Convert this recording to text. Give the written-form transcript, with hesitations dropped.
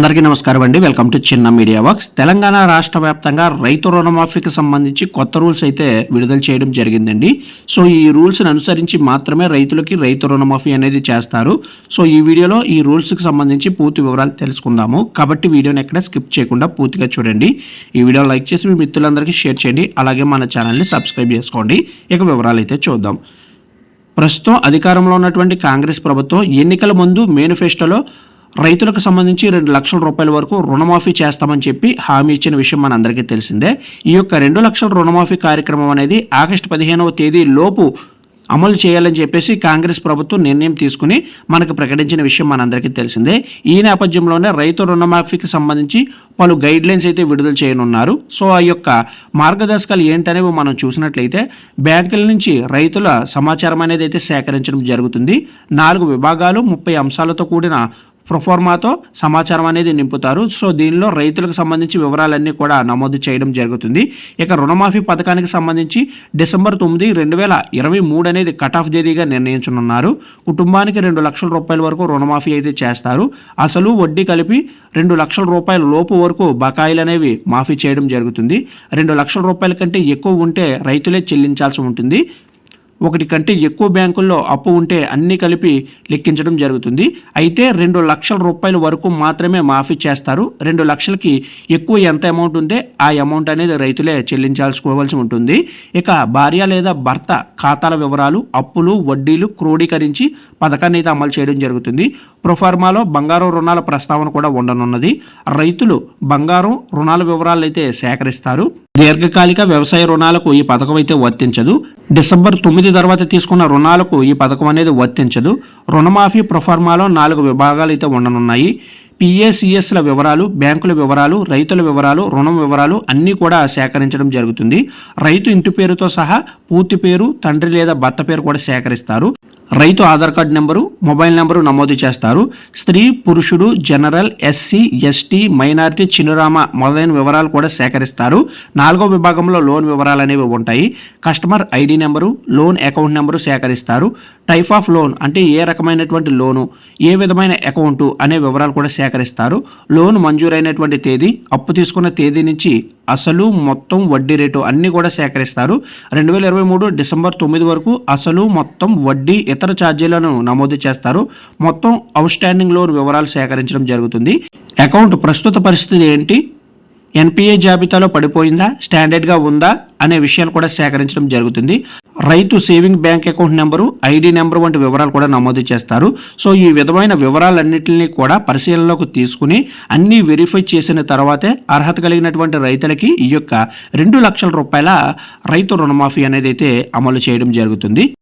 అందరికీ నమస్కారం అండి. వెల్కమ్ టు చిన్న మీడియా వర్క్స్. తెలంగాణ రాష్ట్ర వ్యాప్తంగా రైతు రుణమాఫీకి సంబంధించి కొత్త రూల్స్ అయితే విడుదల చేయడం జరిగిందండి. సో ఈ రూల్స్ని అనుసరించి మాత్రమే రైతులకి రైతు రుణమాఫీ అనేది చేస్తారు. సో ఈ వీడియోలో ఈ రూల్స్కి సంబంధించి పూర్తి వివరాలు తెలుసుకుందాము. కాబట్టి వీడియోని ఎక్కడ స్కిప్ చేయకుండా పూర్తిగా చూడండి. ఈ వీడియో లైక్ చేసి మీ మిత్రులందరికీ షేర్ చేయండి. అలాగే మన ఛానల్ని సబ్స్క్రైబ్ చేసుకోండి. ఇక వివరాలు అయితే చూద్దాం. ప్రస్తుతం అధికారంలో ఉన్నటువంటి కాంగ్రెస్ ప్రభుత్వం ఎన్నికల ముందు మేనిఫెస్టోలో రైతులకు సంబంధించి 2 లక్షల రూపాయల వరకు రుణమాఫీ చేస్తామని చెప్పి హామీ ఇచ్చిన విషయం మనందరికీ తెలిసిందే. ఈ యొక్క 2 లక్షల రుణమాఫీ కార్యక్రమం అనేది ఆగస్టు 15వ తేదీ లోపు అమలు చేయాలని చెప్పేసి కాంగ్రెస్ ప్రభుత్వం నిర్ణయం తీసుకుని మనకు ప్రకటించిన విషయం మనందరికీ తెలిసిందే. ఈ నేపథ్యంలోనే రైతు రుణమాఫీకి సంబంధించి పలు గైడ్ లైన్స్ అయితే విడుదల చేయనున్నారు. సో ఆ యొక్క మార్గదర్శకాలు ఏంటనేవి మనం చూసినట్లయితే బ్యాంకుల నుంచి రైతుల సమాచారం అనేది అయితే సేకరించడం జరుగుతుంది. 4 విభాగాలు 30 అంశాలతో కూడిన ప్రొఫార్మాతో సమాచారం అనేది నింపుతారు. సో దీనిలో రైతులకు సంబంధించి వివరాలన్నీ కూడా నమోదు చేయడం జరుగుతుంది. ఇక రుణమాఫీ పథకానికి సంబంధించి డిసెంబర్ 9, 2023 అనేది కట్ ఆఫ్ తేదీగా నిర్ణయించనున్నారు. కుటుంబానికి 2 లక్షల రూపాయల వరకు రుణమాఫీ అయితే చేస్తారు. అసలు వడ్డీ కలిపి 2 లక్షల రూపాయల లోపు వరకు బకాయిలు అనేవి మాఫీ చేయడం జరుగుతుంది. 2 లక్షల రూపాయల కంటే ఎక్కువ ఉంటే రైతులే చెల్లించాల్సి ఉంటుంది. 1 కంటే ఎక్కువ బ్యాంకుల్లో అప్పు ఉంటే అన్ని కలిపి లెక్కించడం జరుగుతుంది. అయితే 2 లక్షల రూపాయల వరకు మాత్రమే మాఫీ చేస్తారు. 2 లక్షలకి ఎక్కువ ఎంత అమౌంట్ ఉంటే ఆ అమౌంట్ అనేది రైతులే చెల్లించాల్సుకోవాల్సి ఉంటుంది. ఇక భార్య లేదా భర్త ఖాతాల వివరాలు, అప్పులు, వడ్డీలు క్రోడీకరించి పథకాన్ని అయితే అమలు చేయడం జరుగుతుంది. ప్రొఫార్మాలో బంగారం రుణాల ప్రస్తావన కూడా ఉండనున్నది. రైతులు బంగారం రుణాల వివరాలు అయితే సేకరిస్తారు. దీర్ఘకాలిక వ్యవసాయ రుణాలకు ఈ పథకం అయితే వర్తించదు. డిసెంబర్ 9 తర్వాత తీసుకున్న రుణాలకు ఈ పథకం అనేది వర్తించదు. రుణమాఫీ ప్రొఫార్మాలో 4 విభాగాలు అయితే ఉండనున్నాయి. పిఏసిఎస్ల వివరాలు, బ్యాంకుల వివరాలు, రైతుల వివరాలు, రుణం వివరాలు అన్నీ కూడా సేకరించడం జరుగుతుంది. రైతు ఇంటి పేరుతో సహా పూర్తి పేరు, తండ్రి లేదా భర్త పేరు కూడా సేకరిస్తారు. రైతు Aadhaar card number, mobile number నమోదు చేస్తారు. స్త్రీ, పురుషుడు, జనరల్, ఎస్సీ, ఎస్టీ, మైనారిటీ, చిరునామ మొదలైన వివరాలు కూడా సేకరిస్తారు. 4వ విభాగంలో లోన్ వివరాలు అనేవి ఉంటాయి. Customer ID number, loan account number సేకరిస్తారు. టైప్ ఆఫ్ లోన్ అంటే ఏ రకమైనటువంటి లోను, ఏ విధమైన అకౌంటు అనే వివరాలు కూడా సేకరిస్తారు. లోన్ మంజూరైనటువంటి తేదీ, అప్పు తీసుకున్న తేదీ నుంచి అసలు, మొత్తం, వడ్డీ రేటు అన్నీ కూడా సేకరిస్తారు. 2023 డిసెంబర్ 9 వరకు అసలు, మొత్తం, వడ్డీ, ఇతర ఛార్జీలను నమోదు చేస్తారు. మొత్తం అవుట్ స్టాండింగ్ లోన్ వివరాలు సేకరించడం జరుగుతుంది. అకౌంట్ ప్రస్తుత పరిస్థితి ఏంటి, ఎన్పిఏ జాబితాలో పడిపోయిందా, స్టాండర్డ్గా ఉందా అనే విషయాలు కూడా సేకరించడం జరుగుతుంది. రైతు saving bank account number, ID number వంటి వివరాలు కూడా నమోదు చేస్తారు. సో ఈ విధమైన వివరాలన్నింటినీ కూడా పరిశీలనలోకి తీసుకుని అన్నీ వెరిఫై చేసిన తర్వాతే అర్హత కలిగినటువంటి రైతులకి ఈ యొక్క 2 లక్షల రూపాయల రైతు రుణమాఫీ అనేది అయితే అమలు చేయడం జరుగుతుంది.